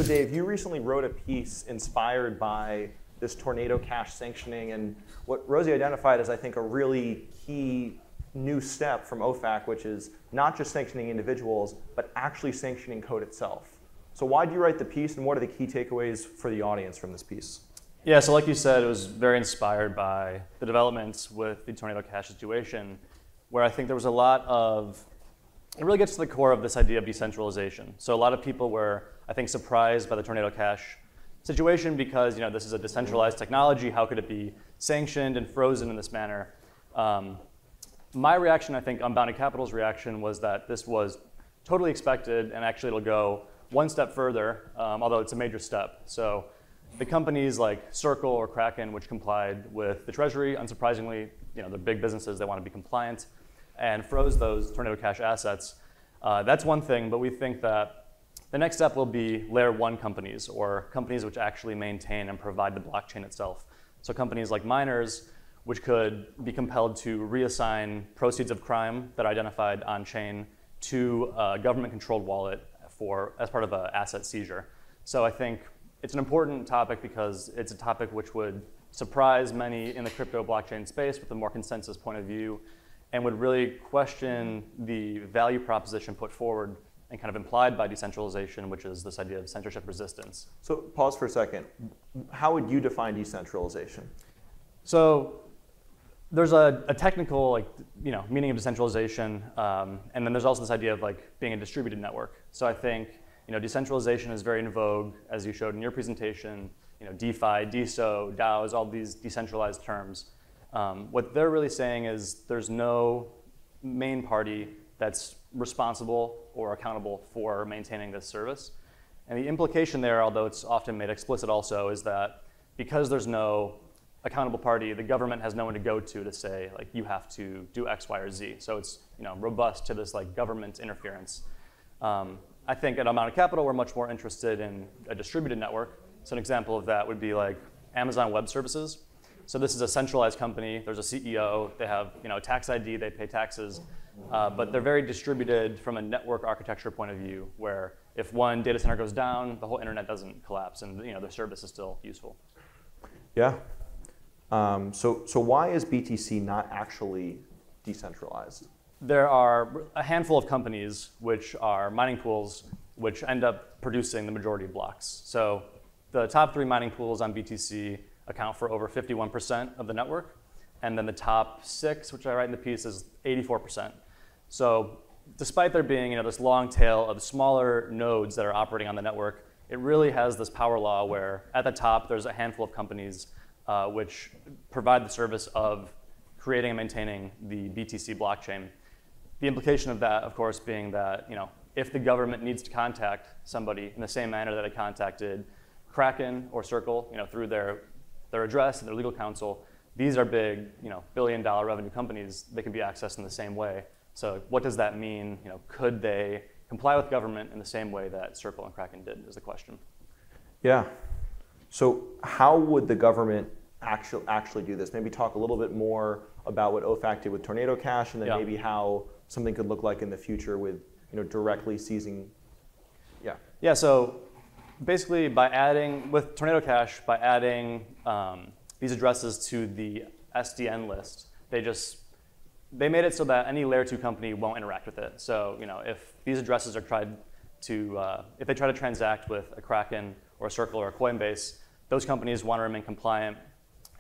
Dave, you recently wrote a piece inspired by this tornado cash sanctioning and what Rosie identified as, I think, a really key new step from OFAC, which is not just sanctioning individuals, but actually sanctioning code itself. So why did you write the piece, and what are the key takeaways for the audience from this piece? Yeah, so like you said, it was very inspired by the developments with the tornado cash situation, where I think there was a lot of, it really gets to the core of this idea of decentralization. So a lot of people were, I think, surprised by the tornado cash situation because, this is a decentralized technology. How could it be sanctioned and frozen in this manner? My reaction, I think Unbounded Capital's reaction, was that this was totally expected, and actually it'll go one step further, although it's a major step. So the companies like Circle or Kraken, which complied with the Treasury, unsurprisingly, they're big businesses, they want to be compliant, and froze those tornado cash assets. That's one thing, but we think that the next step will be layer 1 companies, or companies which actually maintain and provide the blockchain itself. So companies like miners, which could be compelled to reassign proceeds of crime that are identified on-chain to a government-controlled wallet as part of an asset seizure. So I think it's an important topic because it's a topic which would surprise many in the crypto blockchain space with a more consensus point of view, and would really question the value proposition put forward and kind of implied by decentralization, which is this idea of censorship resistance. So pause for a second. How would you define decentralization? So there's a technical meaning of decentralization, and then there's also this idea of being a distributed network. So I think decentralization is very in vogue, as you showed in your presentation. DeFi, DeSo, DAOs, all these decentralized terms. What they're really saying is there's no main party that's responsible or accountable for maintaining this service. And the implication there, although it's often made explicit also, is that because there's no accountable party, the government has no one to go to say, you have to do X, Y, or Z. So it's robust to this government interference. I think at Unbounded Capital, we're much more interested in a distributed network. So an example of that would be Amazon Web Services. So this is a centralized company. There's a CEO. They have a tax ID. They pay taxes. But they're very distributed from a network architecture point of view, where if one data center goes down, the whole internet doesn't collapse, and their service is still useful. Yeah. So why is BTC not actually decentralized? There are a handful of companies which are mining pools which end up producing the majority of blocks. So the top 3 mining pools on BTC account for over 51% of the network. And then the top 6, which I write in the piece, is 84%. So despite there being this long tail of smaller nodes that are operating on the network, it really has this power law where at the top there's a handful of companies which provide the service of creating and maintaining the BTC blockchain. The implication of that, of course, being that if the government needs to contact somebody in the same manner that it contacted Kraken or Circle, through their address and their legal counsel, these are big, billion-dollar revenue companies. They can be accessed in the same way. So what does that mean? Could they comply with government in the same way that Circle and Kraken did? Is the question. Yeah. So how would the government actually do this? Maybe talk a little bit more about what OFAC did with Tornado Cash, and then maybe how something could look like in the future with directly seizing. Yeah. Yeah. So basically, with Tornado Cash, by adding these addresses to the SDN list, they made it so that any layer 2 company won't interact with it. So if these addresses are if they try to transact with a Kraken or a Circle or a Coinbase, those companies want to remain compliant,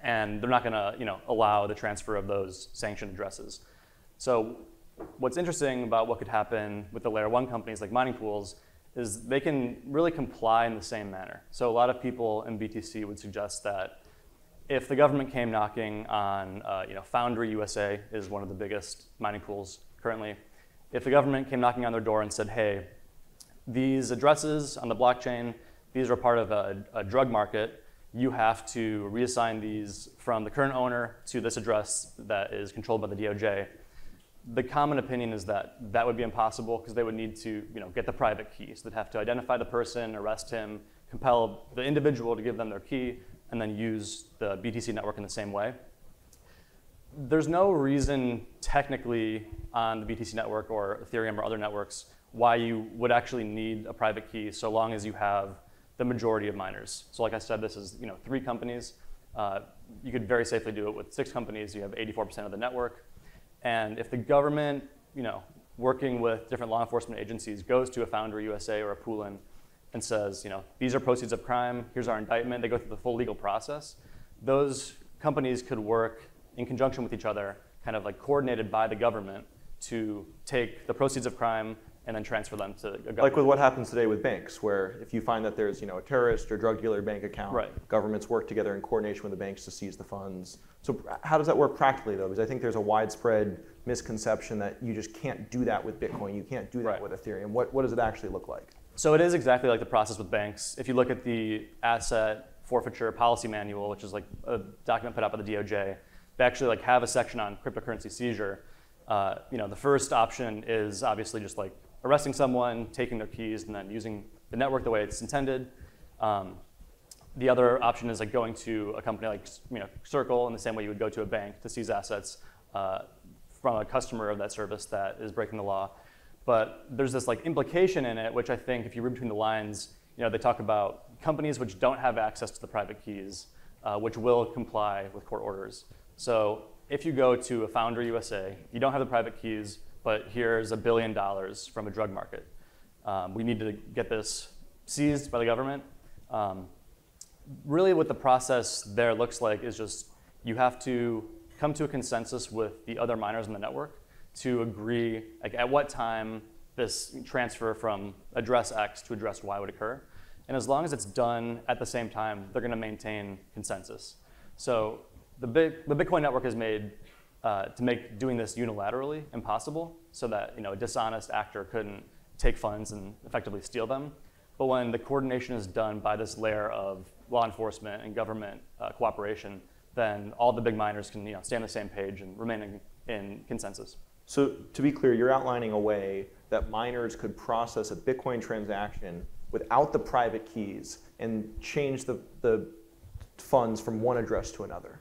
and they're not going to allow the transfer of those sanctioned addresses. So what's interesting about what could happen with the layer 1 companies like mining pools is they can really comply in the same manner. So a lot of people in BTC would suggest that if the government came knocking on, Foundry USA is one of the biggest mining pools currently. If the government came knocking on their door and said, hey, these addresses on the blockchain, these are part of a drug market, you have to reassign these from the current owner to this address that is controlled by the DOJ. The common opinion is that that would be impossible because they would need to get the private key. So they'd have to identify the person, arrest him, compel the individual to give them their key, and then use the BTC network in the same way. There's no reason technically on the BTC network or Ethereum or other networks why you would actually need a private key so long as you have the majority of miners. So like I said, this is 3 companies. You could very safely do it with 6 companies. You have 84% of the network. And if the government, working with different law enforcement agencies, goes to a Foundry USA or a Poolin and says, these are proceeds of crime, here's our indictment, they go through the full legal process, those companies could work in conjunction with each other, kind of like coordinated by the government, to take the proceeds of crime and then transfer them to a government. Like with what happens today with banks, where if you find that there's a terrorist or drug dealer bank account, right, governments work together in coordination with the banks to seize the funds. So how does that work practically, though? Because I think there's a widespread misconception that you just can't do that with Bitcoin. You can't do that right. with Ethereum. What does it actually look like? So it is exactly like the process with banks. If you look at the asset forfeiture policy manual, which is like a document put out by the DOJ, they actually like have a section on cryptocurrency seizure. The first option is obviously just like arresting someone, taking their keys, and then using the network the way it's intended. The other option is like going to a company like Circle in the same way you would go to a bank to seize assets from a customer of that service that is breaking the law. But there's this like implication in it, which I think if you read between the lines, they talk about companies which don't have access to the private keys, which will comply with court orders. So if you go to a Foundry USA, you don't have the private keys, but here's $1 billion from a drug market. We need to get this seized by the government. Really what the process there looks like is just you have to come to a consensus with the other miners in the network to agree like at what time this transfer from address X to address Y would occur. And as long as it's done at the same time, they're going to maintain consensus. So the Bitcoin network is made to make doing this unilaterally impossible, so that a dishonest actor couldn't take funds and effectively steal them. But when the coordination is done by this layer of law enforcement and government cooperation, then all the big miners can stay on the same page and remain in consensus. So to be clear, you're outlining a way that miners could process a Bitcoin transaction without the private keys and change the funds from one address to another.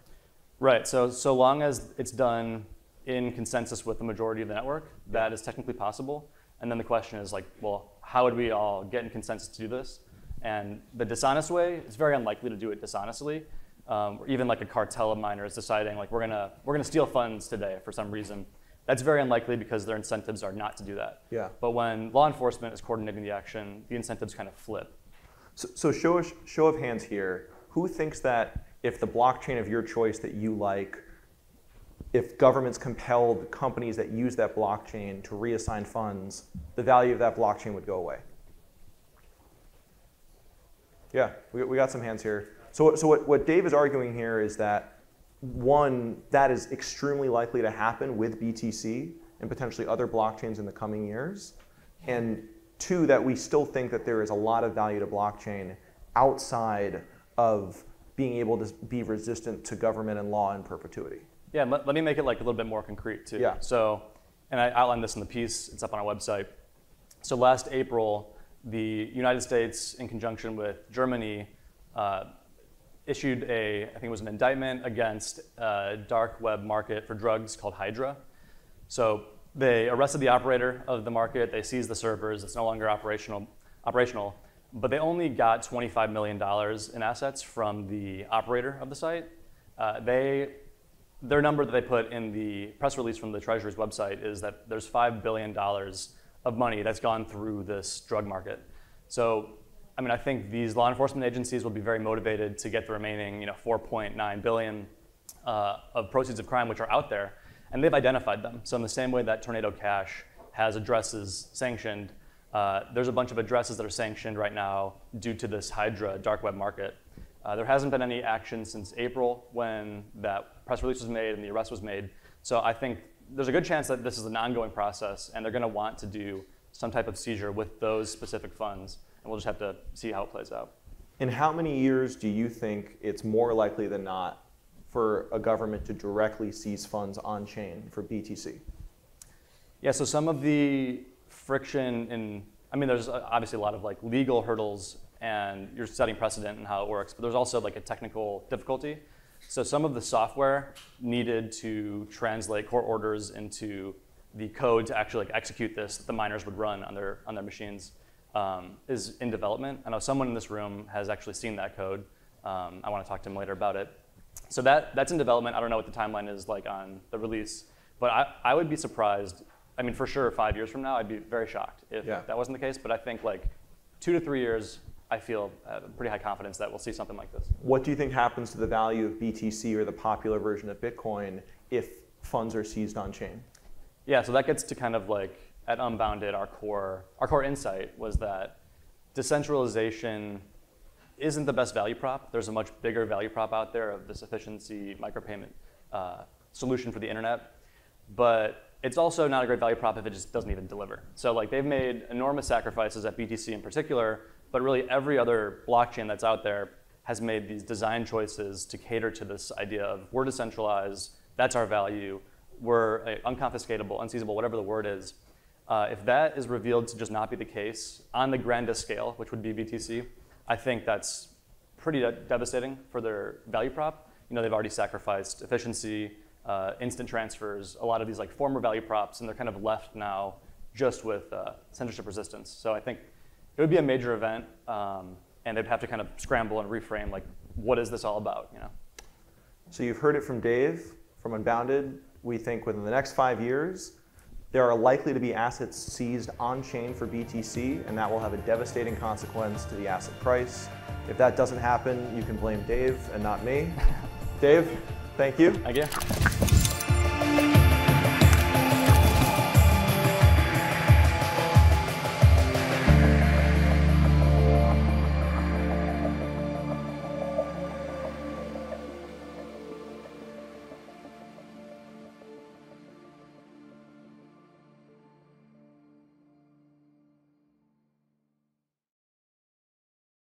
Right, so long as it's done in consensus with the majority of the network, that is technically possible. And then the question is like, well, how would we all get in consensus to do this? And the dishonest way, it's very unlikely to do it dishonestly. Or even like a cartel of miners deciding like we're gonna steal funds today for some reason. That's very unlikely because their incentives are not to do that. Yeah. But when law enforcement is coordinating the action, the incentives kind of flip. So show of hands here. Who thinks that if the blockchain of your choice that you like, if governments compelled companies that use that blockchain to reassign funds, the value of that blockchain would go away? Yeah, we got some hands here. So what Dave is arguing here is that, one, that is extremely likely to happen with BTC and potentially other blockchains in the coming years. And two, that we still think that there is a lot of value to blockchain outside of being able to be resistant to government and law in perpetuity. Yeah, let me make it like a little bit more concrete too. Yeah. So, and I outlined this in the piece, it's up on our website. So last April, the United States, in conjunction with Germany, issued I think it was an indictment against a dark web market for drugs called Hydra. So they arrested the operator of the market, they seized the servers, it's no longer operational, but they only got $25 million in assets from the operator of the site. Their number that they put in the press release from the Treasury's website is that there's $5 billion of money that's gone through this drug market. So, I mean, I think these law enforcement agencies will be very motivated to get the remaining, 4.9 billion of proceeds of crime which are out there, and they've identified them. So in the same way that Tornado Cash has addresses sanctioned, there's a bunch of addresses that are sanctioned right now due to this Hydra dark web market. There hasn't been any action since April when that press release was made and the arrest was made. So I think there's a good chance that this is an ongoing process and they're going to want to do some type of seizure with those specific funds. And we'll just have to see how it plays out. In how many years do you think it's more likely than not for a government to directly seize funds on chain for BTC? Yeah, so some of the friction there's obviously a lot of like legal hurdles and you're setting precedent in how it works, but there's also like a technical difficulty. So some of the software needed to translate court orders into the code to actually like execute this that the miners would run on their machines. is in development. I know someone in this room has actually seen that code. I want to talk to him later about it. So that's in development. I don't know what the timeline is like on the release, but I would be surprised. I mean, for sure, 5 years from now, I'd be very shocked if that wasn't the case. But I think like 2 to 3 years, I feel pretty high confidence that we'll see something like this. What do you think happens to the value of BTC or the popular version of Bitcoin if funds are seized on chain? Yeah, so that gets to kind of like at Unbounded, our core insight was that decentralization isn't the best value prop. There's a much bigger value prop out there of this efficiency micropayment solution for the internet. But it's also not a great value prop if it just doesn't even deliver. So like they've made enormous sacrifices at BTC in particular, but really every other blockchain that's out there has made these design choices to cater to this idea of we're decentralized, that's our value, we're unconfiscatable, unseizable, whatever the word is. If that is revealed to just not be the case on the grandest scale, which would be BTC, I think that's pretty devastating for their value prop. You know, they've already sacrificed efficiency, instant transfers, a lot of these like former value props, and they're kind of left now just with censorship resistance. So I think it would be a major event, and they'd have to kind of scramble and reframe like, what is this all about, you know? So you've heard it from Dave, from Unbounded. We think within the next 5 years, there are likely to be assets seized on-chain for BTC, and that will have a devastating consequence to the asset price. If that doesn't happen, you can blame Dave and not me. Dave, thank you. Thank you.